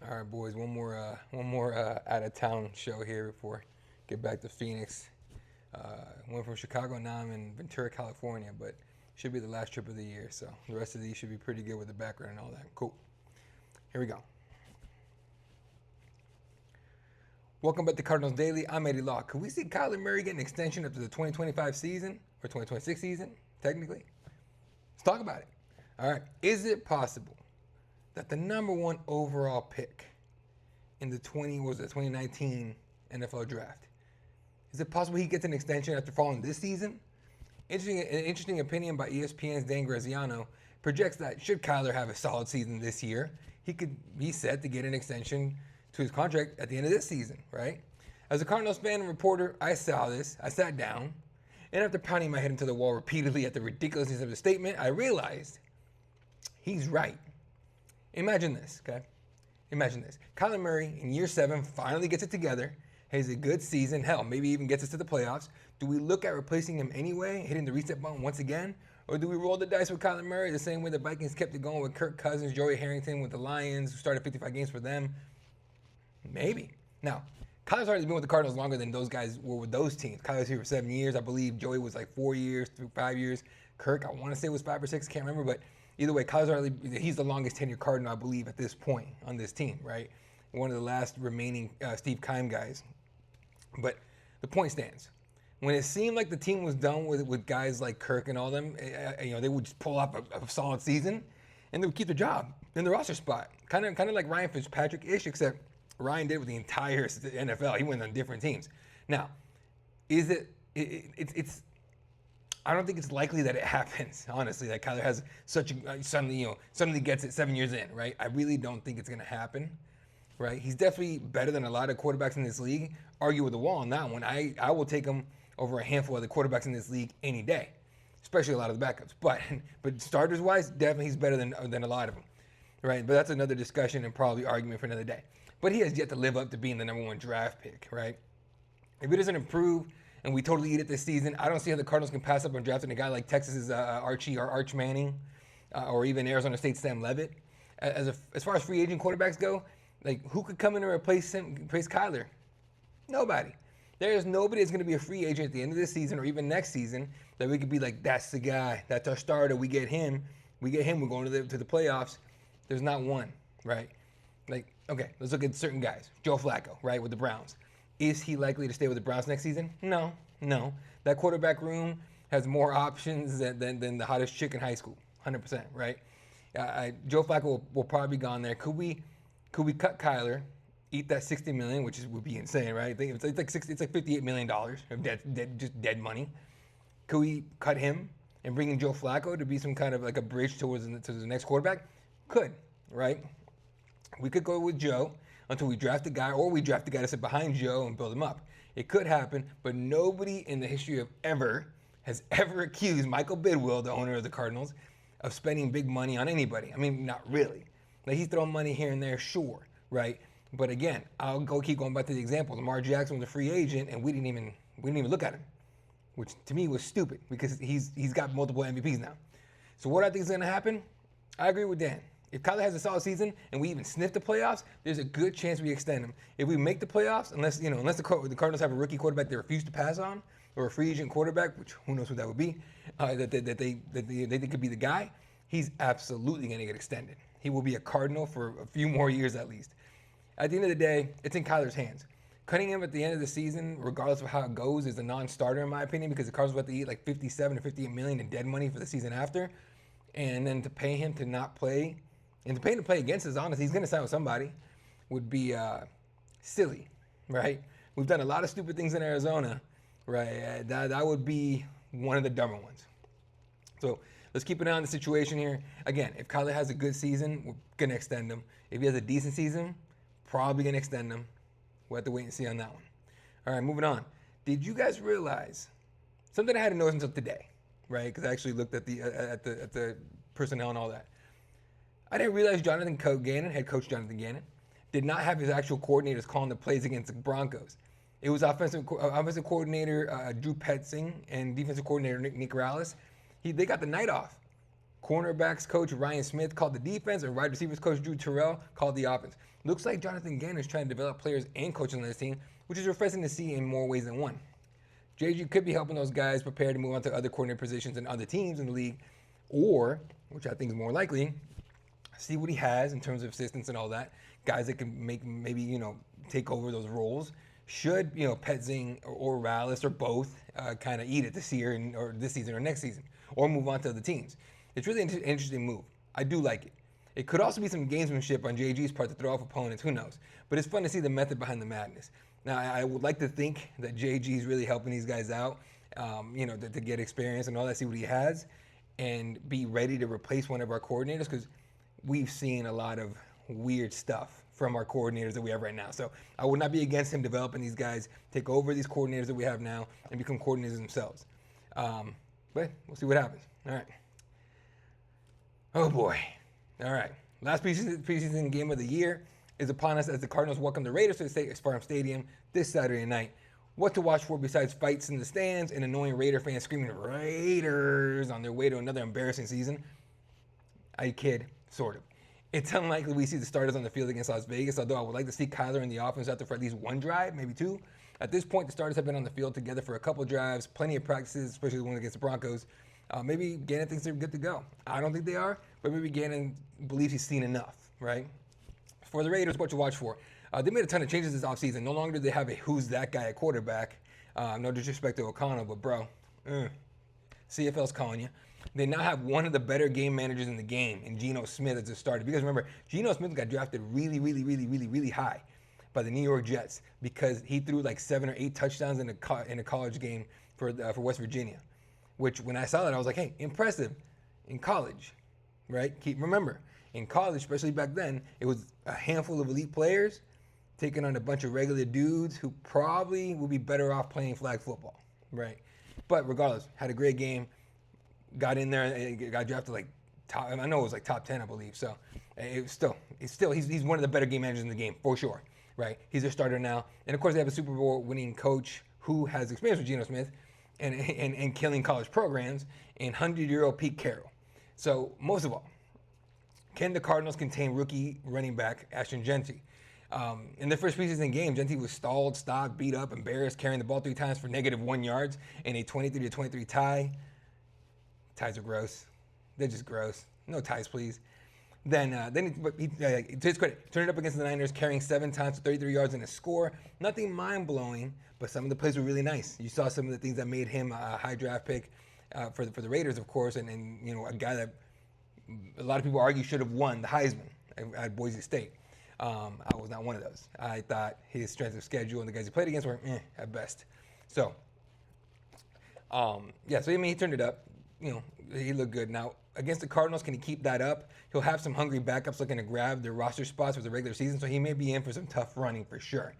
All right, boys. One more out of town show here before get back to Phoenix. Went from Chicago, now I'm in Ventura, California, but should be the last trip of the year. So the rest of these should be pretty good with the background and all that. Cool. Here we go. Welcome back to Cardinals Daily. I'm Eddie Law. Could we see Kyler Murray get an extension up to the 2025 season or 2026 season? Technically, let's talk about it. All right. Is it possible that the number one overall pick in the 2019 NFL draft, is it possible he gets an extension after falling this season? Interesting opinion by ESPN's Dan Graziano projects that should Kyler have a solid season this year, he could be set to get an extension to his contract at the end of this season, right? As a Cardinals fan and reporter, I saw this, I sat down, and after pounding my head into the wall repeatedly at the ridiculousness of the statement, I realized he's right. Imagine this, okay? Imagine this. Kyler Murray in year 7 finally gets it together, has a good season, hell, maybe even gets us to the playoffs. Do we look at replacing him anyway, hitting the reset button once again? Or do we roll the dice with Kyler Murray the same way the Vikings kept it going with Kirk Cousins, Joey Harrington with the Lions, who started 55 games for them? Maybe. Now, Kyler's already been with the Cardinals longer than those guys were with those teams. Kyler's here for 7 years. I believe Joey was like 4 years through 5 years. Kirk, I want to say was 5 or 6, can't remember, but either way, he's the longest tenured Cardinal, I believe, at this point on this team, right? One of the last remaining Steve Keim guys. But the point stands. When it seemed like the team was done with guys like Kirk and all them, they would just pull off a solid season, and they would keep their job in the roster spot. Kind of like Ryan Fitzpatrick-ish, except Ryan did with the entire NFL. He went on different teams. Now, is it's I don't think it's likely that it happens, honestly, that Kyler has suddenly gets it 7 years in, right? I really don't think it's going to happen, right? He's definitely better than a lot of quarterbacks in this league. Argue with the wall on that one. I will take him over a handful of the quarterbacks in this league any day, especially a lot of the backups. But starters-wise, definitely he's better than a lot of them, right? But that's another discussion and probably argument for another day. But he has yet to live up to being the number one draft pick, right? If it doesn't improve and we totally eat it this season, I don't see how the Cardinals can pass up on drafting a guy like Texas's Archie or Arch Manning, or even Arizona State's Sam Levitt. As far as free agent quarterbacks go, like who could come in and replace Kyler? Nobody. There is nobody that's going to be a free agent at the end of this season or even next season that we could be like, that's the guy, that's our starter. We get him. We're going to the playoffs. There's not one, right? Like, okay, let's look at certain guys. Joe Flacco, right, with the Browns. Is he likely to stay with the Browns next season? No. That quarterback room has more options than the hottest chick in high school, 100%, right? Joe Flacco will probably be gone there. Could we cut Kyler, eat that $60 million, which would be insane, right? I think it's like $58 million of just dead money. Could we cut him and bring in Joe Flacco to be some kind of like a bridge to the next quarterback? Could, right? We could go with Joe until we draft a guy, or we draft a guy to sit behind Joe and build him up. It could happen, but nobody in the history of ever has ever accused Michael Bidwill, the owner of the Cardinals, of spending big money on anybody. I mean, not really. Like, he's throwing money here and there, sure, right? But again, I'll keep going back to the example. Lamar Jackson was a free agent, and we didn't even look at him, which to me was stupid because he's got multiple MVPs now. So what I think is going to happen, I agree with Dan. If Kyler has a solid season and we even sniff the playoffs, there's a good chance we extend him. If we make the playoffs, unless the Cardinals have a rookie quarterback they refuse to pass on, or a free agent quarterback, which who knows who that would be, that they think could be the guy, he's absolutely going to get extended. He will be a Cardinal for a few more years at least. At the end of the day, it's in Kyler's hands. Cutting him at the end of the season, regardless of how it goes, is a non-starter in my opinion, because the Cardinals will have to eat like $57 to $58 million in dead money for the season after, and then to pay him to not play. And to pay him to play against us, honestly, he's going to sign with somebody, would be silly, right? We've done a lot of stupid things in Arizona, right? That would be one of the dumber ones. So let's keep an eye on the situation here. Again, if Kyler has a good season, we're going to extend him. If he has a decent season, probably going to extend him. We'll have to wait and see on that one. All right, moving on. Did you guys realize something I hadn't noticed until today, right? Because I actually looked at the personnel and all that. I didn't realize Jonathan Gannon, head coach Jonathan Gannon, did not have his actual coordinators calling the plays against the Broncos. It was offensive coordinator Drew Petzing and defensive coordinator Nick Rallis. They got the night off. Cornerbacks coach Ryan Smith called the defense, and wide receivers coach Drew Terrell called the offense. Looks like Jonathan Gannon is trying to develop players and coaches on this team, which is refreshing to see in more ways than one. JG could be helping those guys prepare to move on to other coordinator positions in other teams in the league, or, which I think is more likely, see what he has in terms of assistants and all that. Guys that can maybe take over those roles. Should Petzing or Rallis or both kind of eat it this year or this season or next season, or move on to other teams. It's really an interesting move. I do like it. It could also be some gamesmanship on JG's part to throw off opponents. Who knows? But it's fun to see the method behind the madness. Now, I would like to think that JG is really helping these guys out, to get experience and all that, see what he has, and be ready to replace one of our coordinators, because we've seen a lot of weird stuff from our coordinators that we have right now. So I would not be against him developing these guys, take over these coordinators that we have now, and become coordinators themselves. But we'll see what happens. All right. Oh, boy. All right. Last preseason game of the year is upon us as the Cardinals welcome the Raiders to the State Farm Stadium this Saturday night. What to watch for besides fights in the stands and annoying Raider fans screaming Raiders on their way to another embarrassing season? I kid, sort of. It's unlikely we see the starters on the field against Las Vegas, although I would like to see Kyler in the offense out there for at least one drive, maybe two. At this point, the starters have been on the field together for a couple drives, plenty of practices, especially the one against the Broncos. Maybe Gannon thinks they're good to go. I don't think they are, but maybe Gannon believes he's seen enough, right? For the Raiders, what to watch for. They made a ton of changes this offseason. No longer do they have a who's that guy at quarterback. No disrespect to O'Connell, but bro, CFL's calling you. They now have one of the better game managers in the game in Geno Smith as a starter. Because remember, Geno Smith got drafted really high by the New York Jets because he threw like 7 or 8 touchdowns in a college game for West Virginia. Which, when I saw that, I was like, hey, impressive in college, right? Remember, in college, especially back then, it was a handful of elite players taking on a bunch of regular dudes who probably would be better off playing flag football, right? But regardless, had a great game, got in there, and got drafted like top. I know it was like top 10, I believe. So he's one of the better game managers in the game for sure, right? He's their starter now, and of course they have a Super Bowl winning coach who has experience with Geno Smith. And killing college programs, and 100-year-old Pete Carroll. So, most of all, can the Cardinals contain rookie running back Ashton Jeanty? In their first preseason game, Jeanty was stalled, stopped, beat up, embarrassed, carrying the ball 3 times for -1 yards in a 23-23 tie. Ties are gross. They're just gross. No ties, please. Then he, to his credit, turned it up against the Niners, carrying 7 times for 33 yards and a score. Nothing mind-blowing, but some of the plays were really nice. You saw some of the things that made him a high draft pick for the Raiders, of course, and a guy that a lot of people argue should have won the Heisman at Boise State. I was not one of those. I thought his strength of schedule and the guys he played against were at best. So, he turned it up. He looked good. Now, against the Cardinals, can he keep that up? He'll have some hungry backups looking to grab their roster spots for the regular season, so he may be in for some tough running for sure.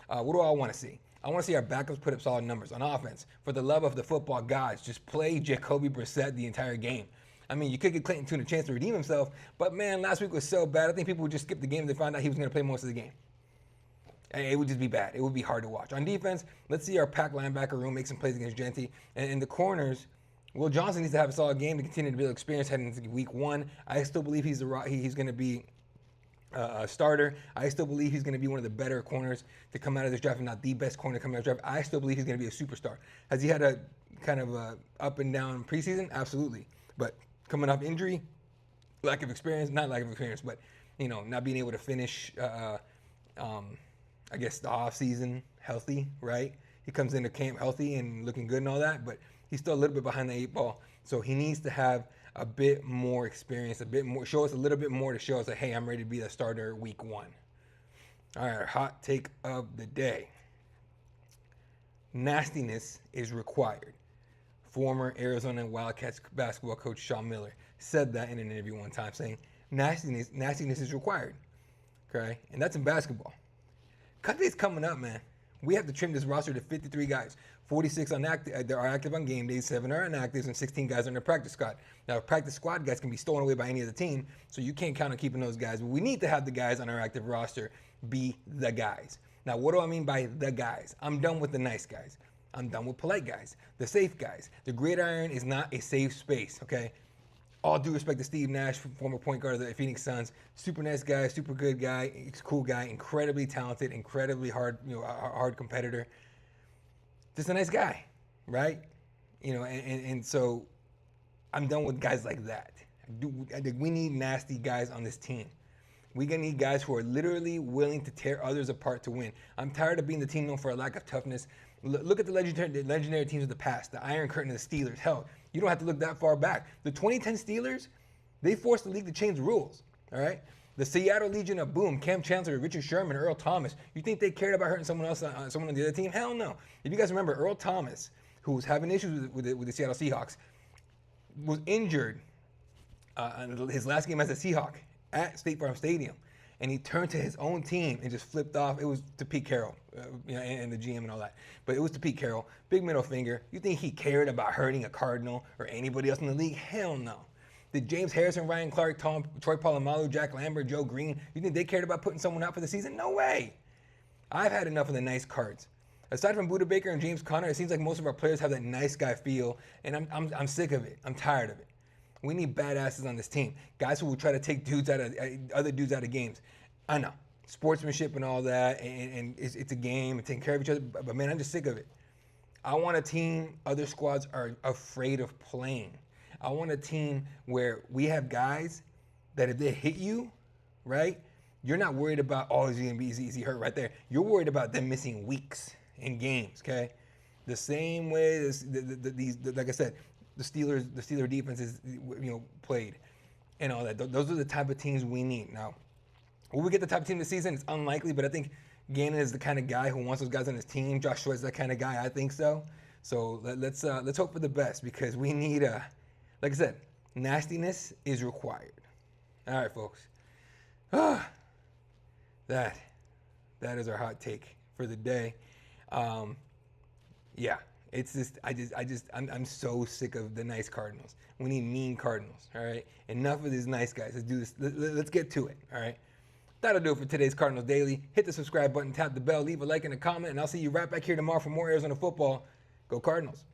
What do I want to see? I want to see our backups put up solid numbers on offense. For the love of the football gods, just play Jacoby Brissett the entire game. I mean, you could give Clayton Tune a chance to redeem himself, but man, last week was so bad. I think people would just skip the game if they found out he was going to play most of the game. It would just be bad. It would be hard to watch. On defense, let's see our pack linebacker room make some plays against Jeanty. And in the corners, Will Johnson needs to have a solid game to continue to build experience heading into week 1. I still believe he's going to be a starter. I still believe he's going to be one of the better corners to come out of this draft, and not the best corner to come out of this draft. I still believe he's going to be a superstar. Has he had a kind of a up and down preseason? Absolutely. But coming off injury, not lack of experience, but not being able to finish, I guess, the off season healthy, right? He comes into camp healthy and looking good and all that, but he's still a little bit behind the 8 ball. So he needs to have a bit more experience, a bit more, show us a little bit more to show us that, hey, I'm ready to be the starter week 1. All right, our hot take of the day. Nastiness is required. Former Arizona Wildcats basketball coach Sean Miller said that in an interview one time, saying nastiness is required. Okay, and that's in basketball. Cut day's coming up, man. We have to trim this roster to 53 guys. 46 are active on game days, 7 are inactive, and 16 guys are in the practice squad. Now, practice squad guys can be stolen away by any other team, so you can't count on keeping those guys. But we need to have the guys on our active roster be the guys. Now, what do I mean by the guys? I'm done with the nice guys. I'm done with polite guys, the safe guys. The gridiron is not a safe space, okay? All due respect to Steve Nash, former point guard of the Phoenix Suns. Super nice guy, super good guy, cool guy, incredibly talented, incredibly hard, hard competitor. Just a nice guy, right? And so I'm done with guys like that. We need nasty guys on this team. We're going to need guys who are literally willing to tear others apart to win. I'm tired of being the team known for a lack of toughness. Look at the legendary teams of the past, the Iron Curtain and the Steelers. Hell, you don't have to look that far back. The 2010 Steelers, they forced the league to change the rules, all right? The Seattle Legion of Boom, Cam Chancellor, Richard Sherman, Earl Thomas. You think they cared about hurting someone else, someone on the other team? Hell no. If you guys remember, Earl Thomas, who was having issues with the Seattle Seahawks, was injured his last game as a Seahawk at State Farm Stadium, and he turned to his own team and just flipped off. It was to Pete Carroll, and the GM and all that. But it was to Pete Carroll, big middle finger. You think he cared about hurting a Cardinal or anybody else in the league? Hell no. Did James Harrison, Ryan Clark, Troy Polamalu, Jack Lambert, Joe Green, you think they cared about putting someone out for the season? No way. I've had enough of the nice cards. Aside from Buda Baker and James Conner, it seems like most of our players have that nice guy feel, and I'm sick of it. I'm tired of it. We need badasses on this team. Guys who will try to take other dudes out of games. I know, sportsmanship and all that, and it's a game and taking care of each other, but man, I'm just sick of it. I want a team other squads are afraid of playing. I want a team where we have guys that if they hit you, right, you're not worried about, is he going to be easy hurt right there. You're worried about them missing weeks in games, okay? The same way like I said, the Steeler defense is played and all that. Those are the type of teams we need. Now, will we get the type of team this season? It's unlikely, but I think Gannon is the kind of guy who wants those guys on his team. Josh Sweat's that kind of guy. I think so. So let's hope for the best, because we need like I said, nastiness is required. All right, folks. That is our hot take for the day. Yeah. It's just, I'm so sick of the nice Cardinals. We need mean Cardinals, all right? Enough of these nice guys. Let's do this. Let's get to it, all right? That'll do it for today's Cardinals Daily. Hit the subscribe button, tap the bell, leave a like and a comment, and I'll see you right back here tomorrow for more Arizona football. Go Cardinals.